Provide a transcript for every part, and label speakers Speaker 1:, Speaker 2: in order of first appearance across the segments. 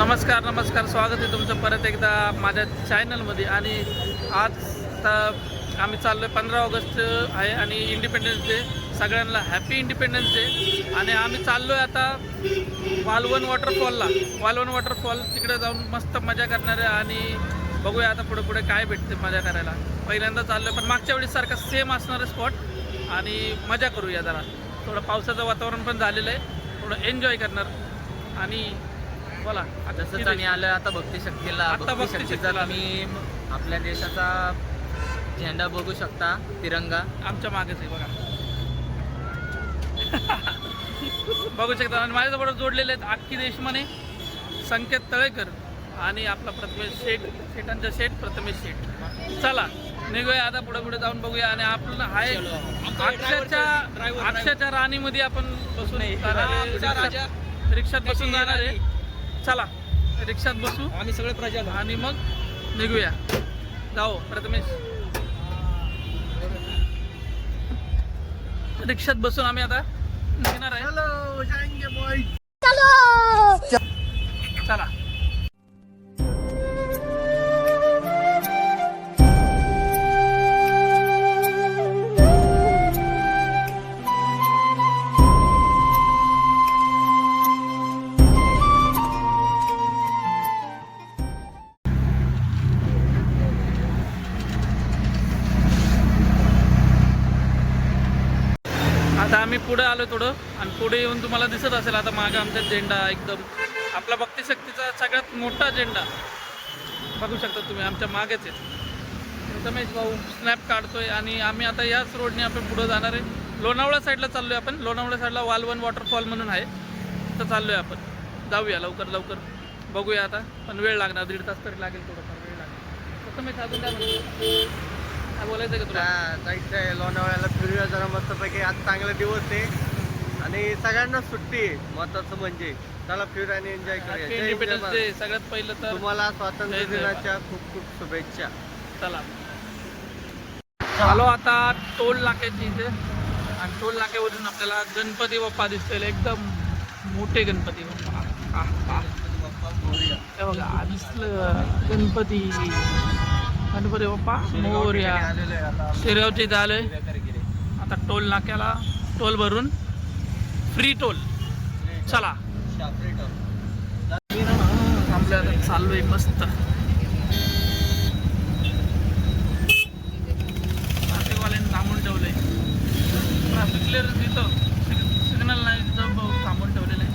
Speaker 1: नमस्कार स्वागत आहे तुमचं परत एकदा माझ्या चॅनलमध्ये। आणि आज आम्ही चाललो आहे 15 ऑगस्ट आहे आणि इंडिपेंडन्स डे। सगळ्यांना हॅपी इंडिपेंडन्स डे। आणि आम्ही चाललो आहे आता वालवन वॉटरफॉल तिकडे जाऊन मस्त मजा करणार आहे आणि बघूया आता पुढे काय भेटते मजा करायला। पहिल्यांदा चाललो आहे पण मागच्या वेळेसारखा सेम असणार आहे स्पॉट आणि मजा करूया जरा। थोडं पावसाचं वातावरण पण झालेलं आहे, थोडं एन्जॉय करणार। आणि बोला आता
Speaker 2: जसंच आम्ही आलो आता भक्ती शक्तीला मी आपल्या देशाचा झेंडा बघू शकता, तिरंगा
Speaker 1: आमच्या मागेच आहे बघा बघू शकता। आणि माझ्याजवळ जोडलेले आहेत आख्खी देशमाने, संकेत तळेकर आणि आपला प्रथमेश शेठांचा शेठ प्रथमेश शेठ। चला निघूया आता पुढे जाऊन बघूया। आणि आपण आहे अक्षरच्या राणीमध्ये आपण बसून रिक्षात बसून जाणार आहे। चला रिक्षात बसू
Speaker 2: आम्ही सगळे प्रजा
Speaker 1: आणि मग निघूया। जाओ प्रथमेश, रिक्षात बसून आम्ही आता निघणार आहे।
Speaker 2: चलो जाएंगे बॉय,
Speaker 1: चला आता आम्ही पुढे आलो थोडं आणि पुढे येऊन तुम्हाला दिसत असेल आता मागे आमचा झेंडा, एकदम आपला भक्ती शक्तीचा सगळ्यात मोठा झेंडा बघू शकता तुम्ही आमच्या मागेच आहे। रमेश भाऊ स्नॅप काढतोय आणि आम्ही आता याच रोडने आपण पुढे जाणार आहे। लोणावळा साईडला चाललोय आपण, लोणावळा साईडला वालवन वॉटरफॉल म्हणून आहे, तिथं चाललोय आपण। जाऊया लवकर बघूया आता, पण वेळ लागणार, 1.5 तास तरी लागेल, थोडंफार वेळ लागेल। रमेश अजून काय बोलायचं का तुला?
Speaker 2: जायचं आहे लोणावळ्याला, फिरूया जरा मस्तपैकी। आज चांगला दिवस आहे आणि सगळ्यांना सुट्टी आहे, महत्वाचं म्हणजे चला फिरूया आणि एन्जॉय करूया।
Speaker 1: इंडिपेंडन्स डे सगळ्यात पहिलं तर
Speaker 2: तुम्हाला स्वातंत्र्य दिनाच्या खूप शुभेच्छा।
Speaker 1: चला आलो आता टोल नाक्याची इथे आणि टोल नाक्यावरून आपल्याला गणपती बाप्पा दिसतील, एकदम मोठे गणपती बाप्पा। हे बघा दिसलं गणपती बाप्पा मोरया। शिरगावच्या इथे आलोय आता टोल नाक्याला, टोल भरून फ्री टोल। चला आपल्या आता चाललोय मस्त, ट्रॅफिकवाल्यांनी थांबून ठेवलंय, ट्रॅफिक क्लिअरन्स तिथं सिग्नल नाही तिथं थांबून ठेवलेलं आहे,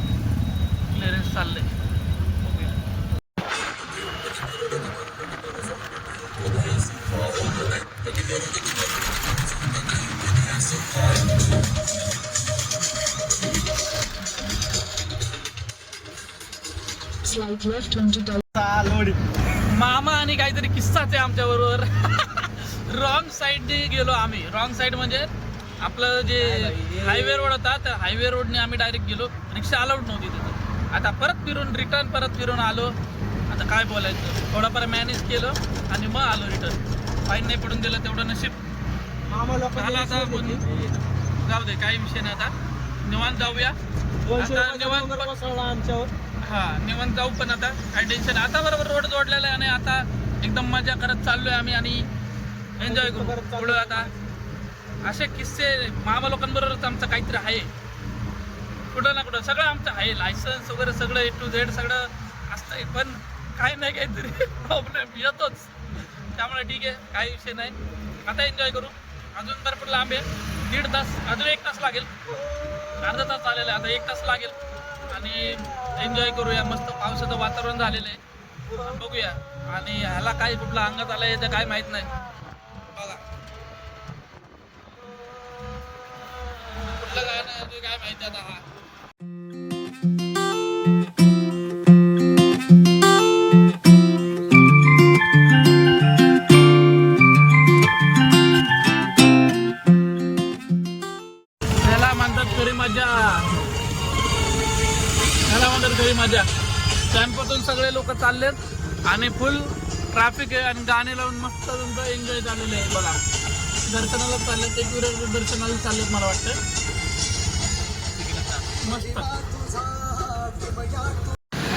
Speaker 1: क्लिअरन्स चाललंय। मामा आणि काहीतरी किस्साच आहे आमच्या बरोबर रॉंग साईडने गेलो आम्ही, रॉंग साईड म्हणजे आपलं जे हायवे रोड होता त्या हायवे रोडने आम्ही डायरेक्ट गेलो, रिक्षा अलाउड नव्हती तिथं। आता परत फिरून आलो। आता काय बोलायचं, थोडंफार मॅनेज केलं आणि मग आलो रिटर्न। फाईन नाही पडून दिलं तेवढं नशीब झालं। आता जाऊ दे, काही विषय नाही, आता निवांत जाऊया। निवांत जाऊ, पण आता काही टेन्शन। आता बरोबर रोड जोडलेला आहे आणि आता एकदम मजा करत चाललोय आम्ही आणि एन्जॉय करू पुढं। आता असे किस्से मामा लोकांबरोबरच आमचं काहीतरी आहे, कुठं ना कुठं सगळं आमचं आहे, लायसन्स वगैरे सगळं A to Z सगळं असतंय, पण काही नाही काहीतरी प्रॉब्लेम येतोच। त्यामुळे ठीक आहे, काही विषय नाही, आता एन्जॉय करू। अजून भरपूर लांब आहे, 1.5 तास, अजून 1 तास लागेल, अर्धा तास आलेला आहे, आता 1 तास लागेल आणि एन्जॉय करूया। मस्त पावसाचं वातावरण झालेलं आहे, बघूया। आणि ह्याला काय कुठला अंगात आलं याचं काय माहीत नाही, बघा कुठलं काय नाही काय माहिती आता। हा ह्याला म्हणतात खरी मजा, कॅम्पातून सगळे लोक चाललेत आणि फुल ट्रॅफिक आहे आणि गाणे लावून मस्त तुमचं एन्जॉय झालेलं आहे। बघा दर्शनाला चाललेत, एक दर्शनाला चाललेत मला वाटतं, मस्त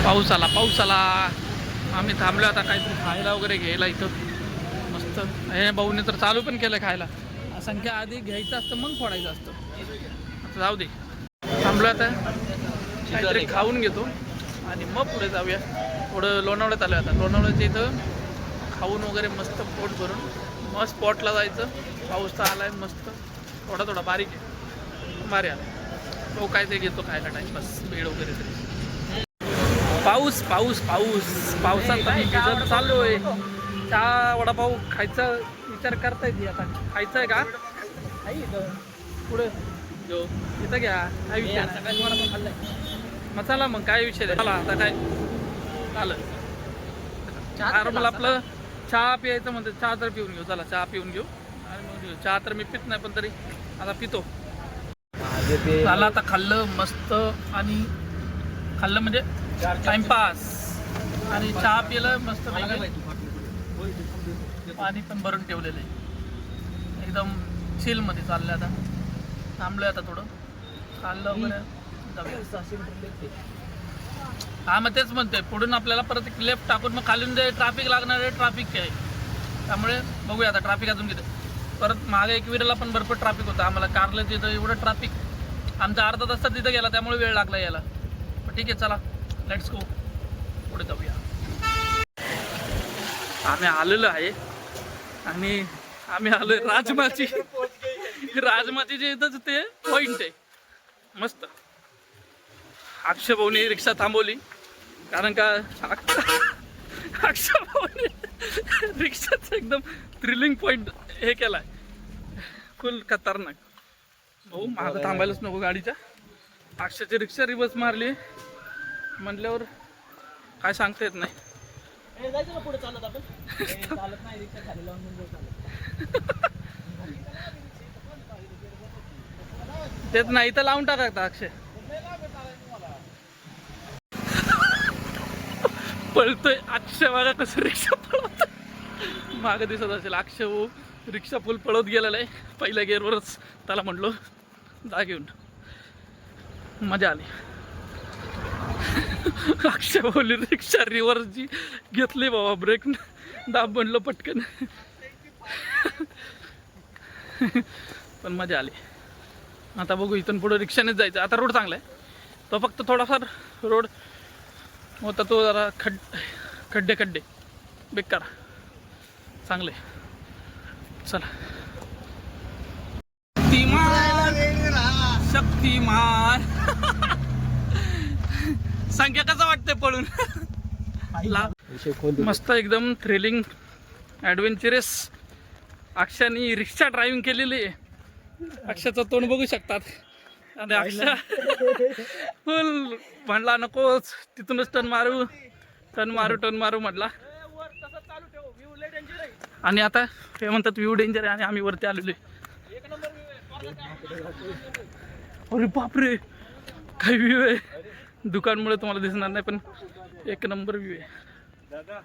Speaker 1: पाऊस आला. आम्ही थांबलो आता काहीतरी खायला वगैरे घ्यायला इथं मस्त. हे भाऊने तर चालू पण केलं खायला. संख्या आधी घ्यायचं असतं मग फोडायचं असतं. आता जाऊ दे, थांबलो आता काहीतरी खाऊन घेतो आणि मग पुढे जाऊया. थोडं लोणावळ्यात आलो आता. लोणावळ्याच्या इथं खाऊन वगैरे मस्त पोट भरून मग स्पॉटला जायचं. पाऊस तर आलाय मस्त, थोडा बारीक आहे, भारी आला. तो काय ते घेतो खायला टाईमपास, बेड वगैरे तरी. पाऊस पावसात आम्ही भिजत चाललो आहे. चहा वडापाव खायचा विचार करताय ती आता. खायचं आहे का? पुढे इथं घ्या, काय विषय सकाळी वडापाव खाल्लाय मसाला. मग काय विषय आहे मला आता काय झालं. नॉर्मल आपलं चहा प्यायचं म्हणते. चहा तर पिऊन घेऊ, चला चहा पिऊन घेऊ. आणि मग घेऊ चहा. तर मी पित नाही पण तरी आता पितो. झालं आता खाल्लं मस्त. आणि खाल्लं म्हणजे टाइमपास आणि चहा पिलं मस्त. पाणी पण भरून ठेवलेलं आहे. एकदम चिलमध्ये चाललं आता. थांबलोय आता थोडं खाल्लं वगैरे. हा मग तेच म्हणतोय. पुढून आपल्याला परत एक लेफ्ट टाकून मग खालून जे ट्रॅफिक लागणार आहे ट्रॅफिक आहे. त्यामुळे बघूया आता ट्रॅफिक अजून किती. परत मागे एक विरेला पण भरपूर ट्रॅफिक होतं. आम्हाला कारला तिथं एवढं ट्रॅफिक आमचा अर्धा तास तर तिथं गेला, त्यामुळे वेळ लागला यायला. पण ठीक आहे चला लेट्स गो, पुढे जाऊया. आम्ही आलेलो आहे आणि आम्ही आलोय राजमाचीचे इथंच ते पॉइंट आहे मस्त. अक्षय भाऊने रिक्षा थांबवली कारण का अक्षय भाऊने रिक्षाचं एकदम थ्रिलिंग पॉइंट हे केलाय, फुल खतरनाक. भाऊ मागं थांबायलाच नको गाडीच्या. अक्षयची रिक्षा रिवर्स मारली म्हटल्यावर काय सांगता येत नाही. पुढे चालत आपण चालत नाही, रिक्षा खाली लावून तेच नाही तर लावून टाका अक्षय. पळतोय अक्षय, बघा कसं रिक्षा पळवत मागं दिसत असेल. अक्षय हो रिक्षा फुल पळत गेलेला आहे. पहिल्या गेअरवरच त्याला म्हटलो जा घेऊन. मजा आली. अक्षय बोलली रिक्षा रिव्हर्स जी घेतली बाबा, ब्रेक दाब म्हणलं पटकन. पण मजा आली. आता बघू इथून पुढे रिक्षानेच जायचं. आता रोड चांगला आहे, तो फक्त थोडाफार रोड होता तो जरा खड्डे बेकार. चांगले चला. शक्तिमान संख्या कसा वाटतंय पळून. मस्त एकदम थ्रिलिंग ॲडव्हेंचरस. अक्षयनी रिक्षा ड्रायव्हिंग केलेली आहे. अक्षयचं तोंड बघू शकतात. आणि अक्षय फुल म्हणला नकोच तिथूनच टर्न मारू म्हटला. आणि आता हे म्हणतात व्ह्यू डेंजर आहे आणि आम्ही वरती आलेलो आहे. अरे बापरे काय व्ह्यू आहे. दुकानमुळे तुम्हाला दिसणार नाही पण एक नंबर व्ह्यू आहे.
Speaker 3: दादा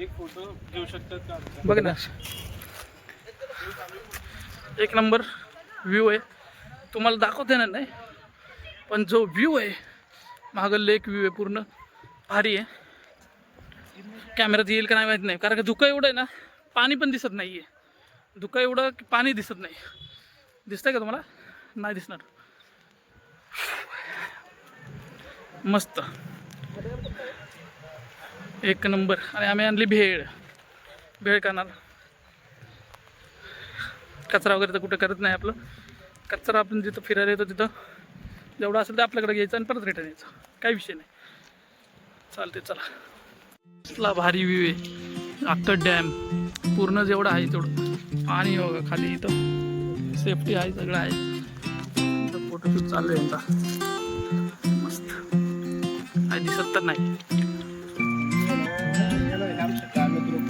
Speaker 3: एक फोटो घेऊ शकतात का?
Speaker 1: बघ ना एक नंबर व्ह्यू आहे. तुम्हाला दाखवता येणार नाही पण जो व्ह्यू आहे मागं लेक व्ह्यू आहे पूर्ण भारी आहे. कॅमेऱ्यात येईल का नाही माहीत नाही कारण का धुकं एवढं आहे ना, पाणी पण दिसत नाही आहे. धुकं एवढं की पाणी दिसत नाही. दिसतंय का तुम्हाला? नाही दिसणार. मस्त एक नंबर. आणि आम्ही आणली भेळ करणार. कचरा वगैरे तर कुठं करत नाही. आपलं कचरा आपण जिथं फिरायला येतो तिथं जेवढं असेल ते आपल्याकडे घ्यायचं आणि परत रिटर्न यायचं, काही विषय नाही. चालते चला. इथला भारी व्ह्यू आहे. अख्खं डॅम पूर्ण जेवढं आहे तेवढं पाणी बघा खाली. इथं सेफ्टी आहे, सगळं आहे. इथं फोटोशूट चालू आहे यांचा मस्त. काय दिसत तर नाही.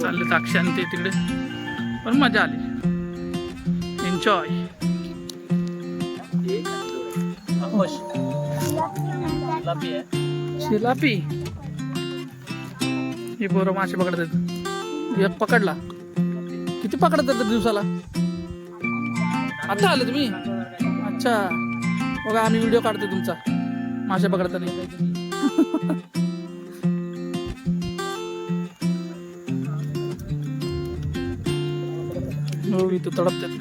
Speaker 1: चालले अक्षय आणि ते तिकडे पण मजा आली. एन्जॉय. शिलापी हे पोरं मासे पकडतात. एक पकडला. किती पकडतात तर दिवसाला? आता आले तुम्ही? अच्छा बघा आम्ही व्हिडिओ काढतो तुमचा मासे पकडताना. हो इथं तडपतात,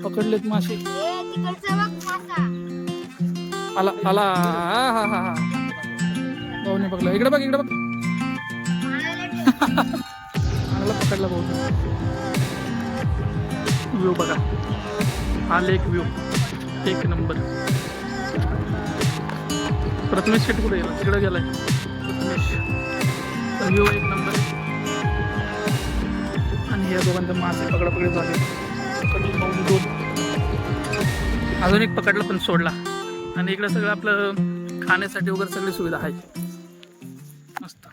Speaker 1: पकडलेत मासे. आला आला, हा हा हा हा, भाऊने पकडला. इकडे बघ, इकडे बघ, चांगला पकडला भाऊ. व्ह्यू बघा, हा लेक व्ह्यू एक नंबर. प्रथमेश शेट कुठे गेला? तिकडे गेलाय प्रथमेश. व्ह्यू एक नंबर. आणि या दोघांचे मासे पकडापकडी झाले. पकडली पाऊन 2. अजून एक पकडला पण सोडला. आणि इकडे सगळं आपलं खाण्यासाठी वगैरे सगळी सुविधा आहे मस्त.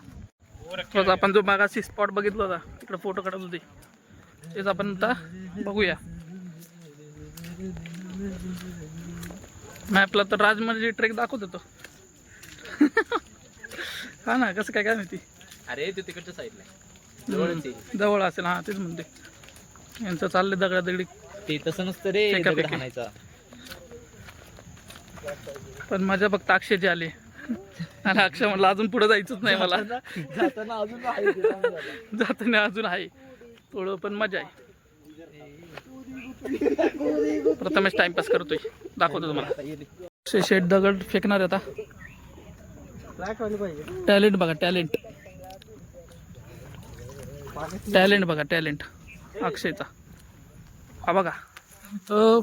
Speaker 1: तोच आपण जो मागाशी स्पॉट बघितला होता, तिकडे फोटो काढत होते, तेच आपण आता बघूया. मॅपला तर राजमंड्री ट्रेक दाखवत होतो. हा ना, कसं काय माहिती.
Speaker 4: अरे ते तिकडच्या साईडला
Speaker 1: जवळ असेल. हा तेच म्हणते, यांचं चाललंय दगडादगडी.
Speaker 4: ते तसं नसतं रे,
Speaker 1: फेका
Speaker 4: दगड
Speaker 1: फेकी.
Speaker 4: हाणायचा.
Speaker 1: पण मजा फक्त अक्षयची आली. आणि अक्षय म्हणलं अजून पुढे जायचंच नाही मला.
Speaker 4: जाताना अजून आहे ते, चांगलं झालं.
Speaker 1: जाताना अजून आहे थोडं, पण मजा आहे. प्रथमेश टाइमपास करतोय, दाखवतो तुम्हाला. शेट दगड फेकणार आता. टॅलेंट बघा, टॅलेंट बघा, टॅलेंट अक्षयचा. हा बघा, तो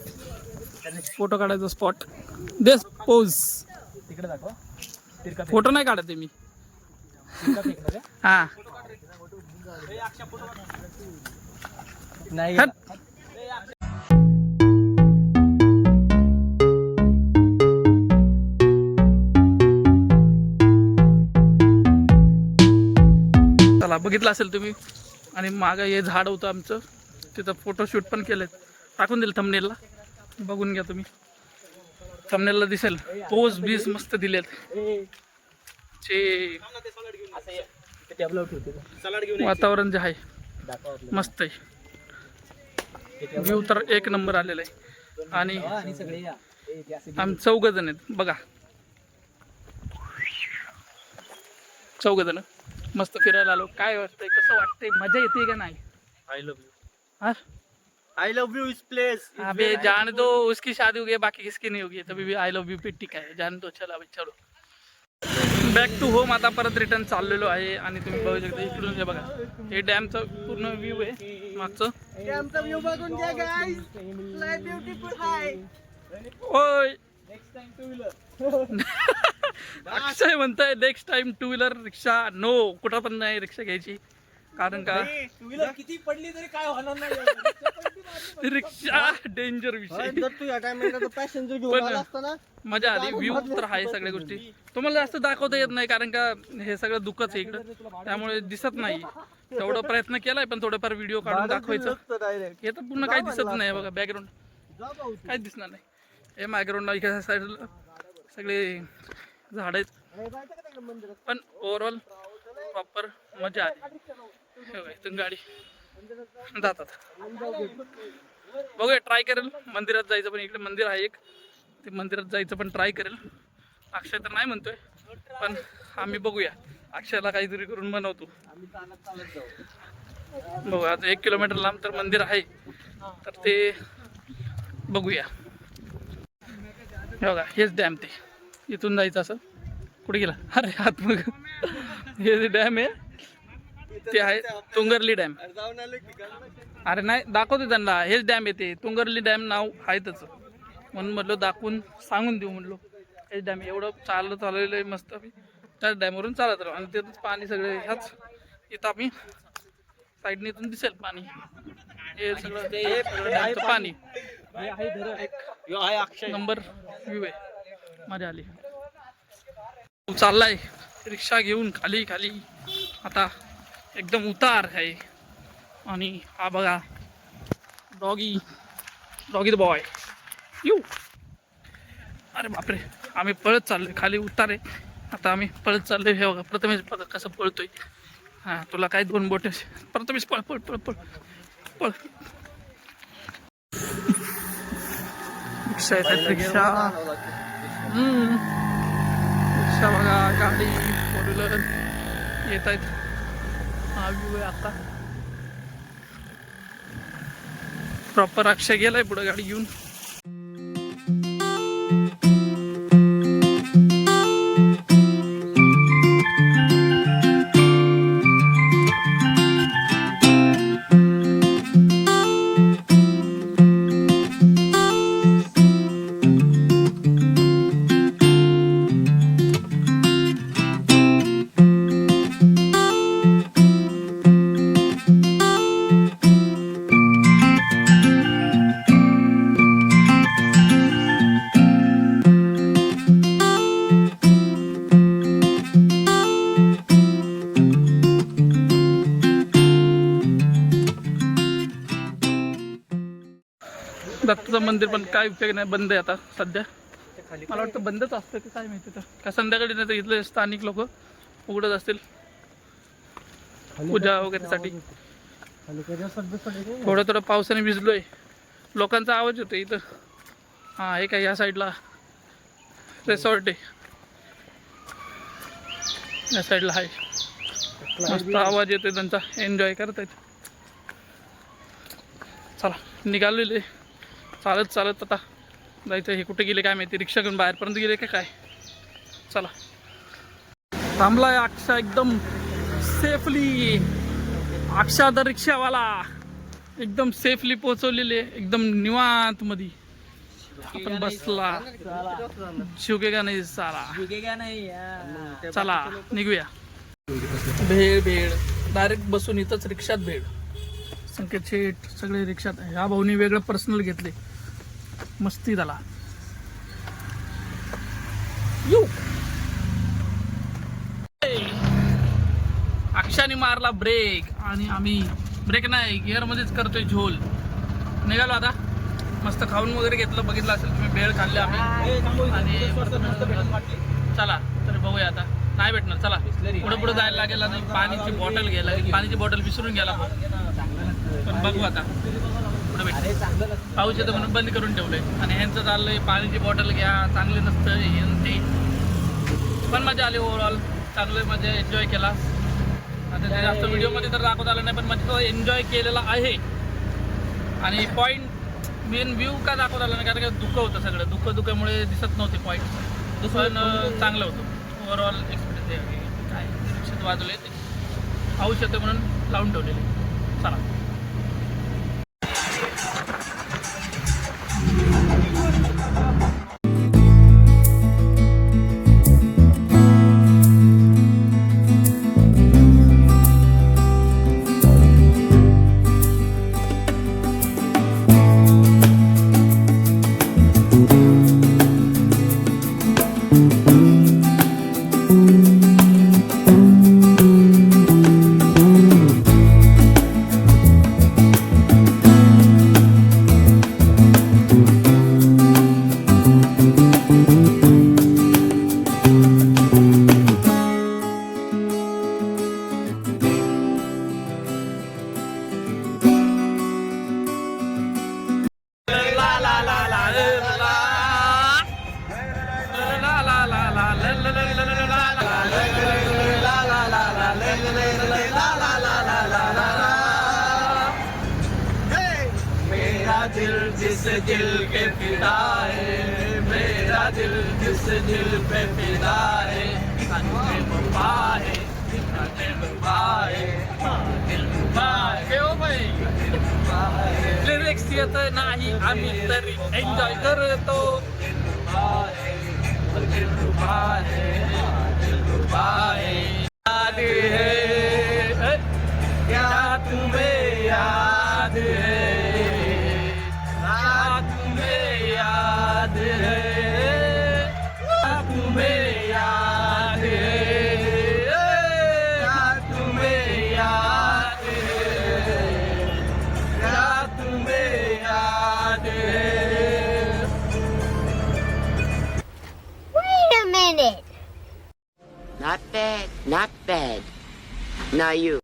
Speaker 1: फोटो काढायचा स्पॉट. देस पोज.
Speaker 4: तिकडे दाखवा.
Speaker 1: फोटो नाही काढत मी. हा
Speaker 4: नाही
Speaker 1: हट. चला, बघितलं असेल तुम्ही. आणि मागं हे झाड होतं आमचं, तिथं फोटोशूट पण केलेत. टाकून दिलं थंबनेलला, बघून घ्या तुम्ही. थंबनेलला दिसेल. पोज बीज मस्त दिलेत. चे वातावरण जे आहे मस्त आहे. व्ह्यू तर एक नंबर आलेला आहे. आणि आम्ही 4 जण आहेत बघा. 4 जण मस्त फिरायला आलो. काय वाटतंय, कसं वाटतंय, मजा येते का नाही?
Speaker 2: I love you.
Speaker 1: हाँ?
Speaker 2: I love you this place.
Speaker 1: अबे जान दो, उसकी शादी हो गई, बाकी किसकी नहीं होगी. तभी भी आई लव यू पे टिका आहे. जान दो. चला भाई, चलो बॅक टू होम. आता परत रिटर्न चाललेलो आहे. आणि तुम्ही बघू शकता इकडून हे बघा, हे डॅमचा पूर्ण व्ह्यू आहे मागचं.
Speaker 2: आमचा व्ह्यू बघून घ्या गाईस. लय ब्युटिफुल आहे.
Speaker 1: ओय अक्षय म्हणताय नेक्स्ट टाइम 2 व्हीलर रिक्षा नो. कुठं पण नाही रिक्षा घ्यायची, कारण का
Speaker 4: किती पडली तरी काय होणार नाही.
Speaker 1: रिक्षा डेंजर विषय.
Speaker 2: जर तू या टाइमला पॅसेंजर घेऊन आला असता ना,
Speaker 1: मजा आली. व्ह्यू तर आहे सगळ्या गोष्टी. तुम्हाला जास्त दाखवता येत नाही, कारण का हे सगळं दुःखच आहे इकडं, त्यामुळे दिसत नाही. तेवढा प्रयत्न केलाय, पण थोडंफार व्हिडिओ काढून दाखवायचं.
Speaker 2: डायरेक्ट
Speaker 1: हे तर पूर्ण काही दिसत नाही बघा. बॅकग्राऊंड काहीच दिसणार नाही. हे बॅकग्राऊंडला इकडे साईडला सगळे झाड आहेत. पण ओव्हरऑल प्रॉपर मजा आली. हे बघा, इथून गाडी जातात. बघूया, ट्राय करेल मंदिरात जायचं. पण इकडे मंदिर आहे एक, ते मंदिरात जायचं पण ट्राय करेल. अक्षय तर नाही म्हणतोय, पण आम्ही बघूया. अक्षयला काहीतरी करून बनवतो. बघू, आज 1 किलोमीटर लांब तर मंदिर आहे, तर ते बघूया. हे बघा, हेच डॅम. ते इथून जायचं असं. कुठे गेला? अरे हात मग. हे जे डॅम आहे ते आहे तुंगरली डॅम.
Speaker 2: जाऊन आलो की.
Speaker 1: अरे नाही, दाखवतो त्यांना. हेच डॅम येते तुंगरली डॅम, नाव आहे त्याचं. म्हणून म्हटलं दाखवून सांगून देऊ म्हणलो. हेच डॅम एवढं चाललेलं आहे मस्त. त्याच डॅमवरून चालत राहू. आणि तिथंच पाणी सगळं ह्याच इथं आम्ही साईडने इथून दिसेल पाणी. हे सगळं डॅमचं पाणी. एक नंबर व्ह्यू आहे, मजा आली. चाललाय रिक्षा घेऊन खाली खाली. आता एकदम उतार आहे. आणि हा बघा डॉगी द बॉय. यू अरे बापरे, आम्ही पळत चाललोय. खाली उतार आहे, आता आम्ही पळत चाललोय. हे बघा प्रथमेश बघा कसं पळतोय. हां, तुला काय 2 बोटे. प्रथमेश पळ पळ पळ पळ पळ. रिक्षा येतात, रिक्षा. रिक्षा बघा, गाडी, 4 व्हीलर येत आहेत. हा व्ह्यू आहे आता. प्रॉपर अक्षय गेलाय पुढे गाडी घेऊन. दत्ताचं मंदिर पण काय उपयोग नाही, बंद आहे आता सध्या. मला वाटतं बंदच असतं की काय माहिती तर, का संध्याकाळी नाही तर इथले स्थानिक लोक उघडत असतील पूजा वगैरेसाठी. थोडं थोडं पावसाने भिजलोय, लोकांचा आवाज होतो इथं. हां हे काय या साईडला रिसॉर्ट आहे, या साईडला आहे, मस्त आवाज येतोय त्यांचा, एन्जॉय करतायत. चला निघालेले चालत चालत आता जायचं. हे कुठे गेले काय माहिती, रिक्षा घेऊन बाहेरपर्यंत गेले का काय. चला थांबलाय अक्षा एकदम सेफली. अक्षा द रिक्षावाला एकदम सेफली पोहोचवलेले, एकदम निवांत मध्ये आपण बसला. झुकेगा नाही साला. चला निघूया. भेळ भेळ डायरेक्ट बसून इथंच रिक्षात भेळ. संकेत शेठ सगळे रिक्षात. ह्या भाऊनी वेगळं पर्सनल घेतले, मस्ती झाला. यू अक्षाने मारला ब्रेक आणि आम्ही ब्रेक नाही गिअर मध्येच करतोय झोल. निघालो आता. मस्त खाऊन वगैरे घेतलं, बघितलं असेल तुम्ही, भेळ खाल्ले आम्ही. आणि चला तर बघूया आता. नाही भेटणार, चला पुढे पुढे जायला लागेल. आणि पाणीची बॉटल घ्यायला लागेल, पाणीची बॉटल विसरून गेला पण बघू आता पुढे भेट. पाऊस येतं म्हणून बंद करून ठेवलंय. आणि ह्यांचं चाललंय पाणीची बॉटल घ्या, चांगले नसतं हे ते. पण मजा आली ओव्हरऑल, चांगलं मजा एन्जॉय केला. आता ते जास्त व्हिडिओमध्ये तर दाखवत आलं नाही, पण म्हणजे तो एन्जॉय केलेला आहे. आणि पॉईंट मेन व्ह्यू का दाखवत आला नाही, कारण का दुःख होतं सगळं. दुःखामुळे दिसत नव्हते पॉईंट. पण चांगलं होतं ओव्हरऑल एक्सपिरियन्स. काय रिक्षात वाजवले ते पाऊस येतं म्हणून लावून ठेवलेले. चला जिस दिल के फिदा है, मेरा दिल जिस दिल पे फिदा है, वफा है, वफा है, वफा है. ओ भाई लिरिक्स येत नाही आम्ही तरी एन्जॉय करतो. याद है क्या तुम्हें याद है,
Speaker 5: Not bad, not bad. Now you.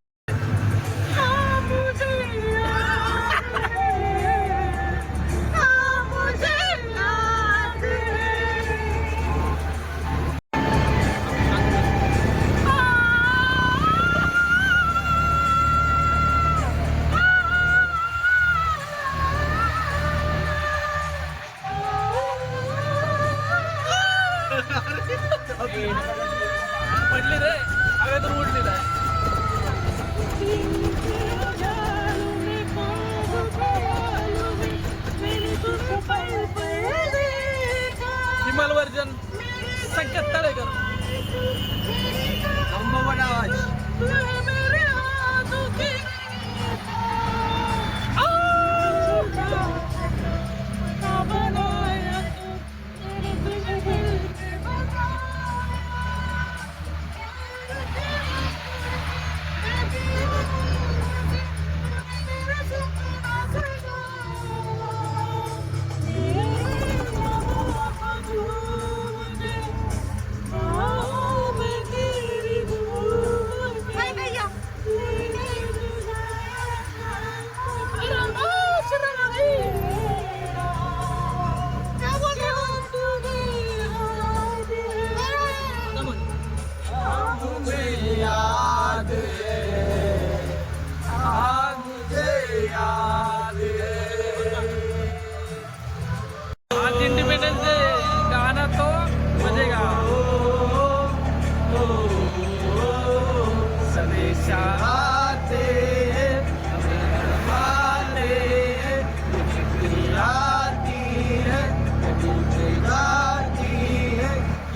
Speaker 1: हवेतून उडलेला आहे. हिमाल वर्जन संकेत तळेकर.
Speaker 2: नंबर 1 आवाज.
Speaker 1: आज इंडिपेंडेंस डे गाना तो बजेगा. सदेशा
Speaker 2: आते हैं, हमें वाले हैं, आती है, जाती है,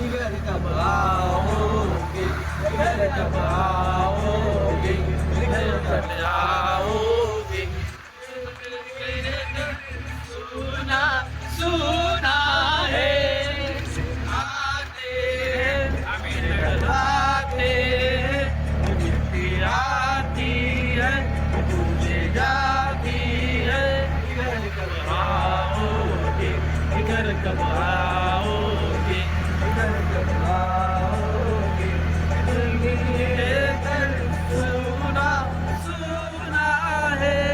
Speaker 2: इधर कब आओगे, इधर कब आओगे, इधर कब आओगे. सुना सुना है, आते हैं, आते हैं, आती है, तुझे जाती है, इधर कब आओगे, इधर कब आओगे, इधर कब आओगे. सुना सुना है.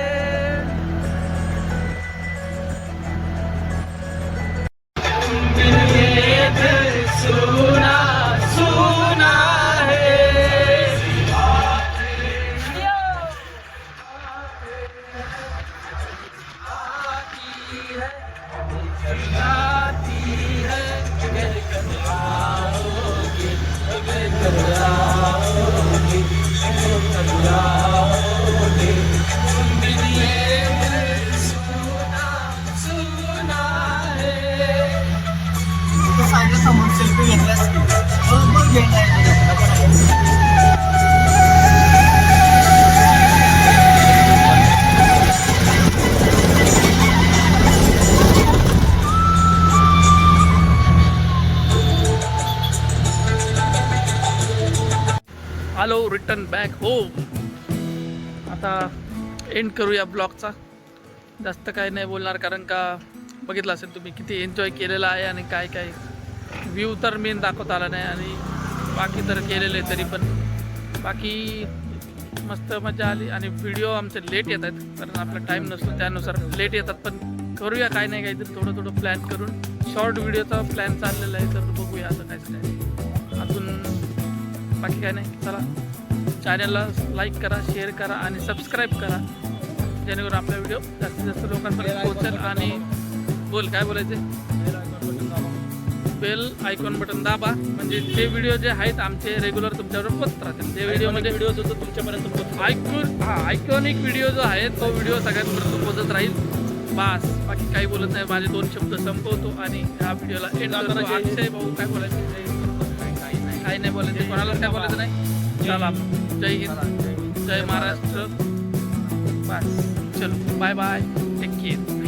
Speaker 2: सुना सुना है. आती है, इधर कब आओगे, इधर कब आओगे, इधर कब आओगे. सुना सुना है. समोर सेल्फी घेतल्यास बरोबर घेणार.
Speaker 1: Hello return back home. आता एंड करूया ब्लॉगचा. जास्त काही नाही बोलणार कारण का बघितलं असेल तुम्ही किती एन्जॉय केलेला आहे आणि काय काय व्ह्यू तर मेन दाखवता आला नाही आणि बाकी तर केलेले तरी पण बाकी मस्त मजा आली. आणि व्हिडिओ आमचे लेट येत आहेत कारण आपला टाईम नसतो त्यानुसार लेट येतात. पण करूया काय नाही काहीतरी थोडं थोडं प्लॅन करून शॉर्ट व्हिडिओचा प्लॅन चाललेला आहे तर बघूया आता कायचं काय. अजून बाकी काय नाही. चला चॅनलला लाईक करा, शेअर करा आणि सबस्क्राईब करा जेणेकरून आपला व्हिडिओ जास्तीत जास्त लोकांपर्यंत पोहोचेल. आणि बोल काय बोलायचे. बेल आयकॉन बटन दाबा म्हणजे जे व्हिडिओ जे आहेत आमचे रेग्युलर तुमच्याबरोबर पोहोचत राहतील. जे व्हिडिओमध्ये व्हिडिओ जो तो तुमच्यापर्यंत पोहोचतो. आयकॉनिक व्हिडिओ जो आहे तो व्हिडिओ सगळ्यांपर्यंत पोहोचत राहील. बास बाकी काही बोलत नाही. माझे 2 शब्द संपवतो आणि ह्या व्हिडिओला एंड करतो. अक्षय भाऊ काय बोलायचे. काही नाही बोलायचं. कोणालाच काय बोलायचं नाही. चला जय हिंद, जय महाराष्ट्र. बस चलो बाय बाय, टेक केअर.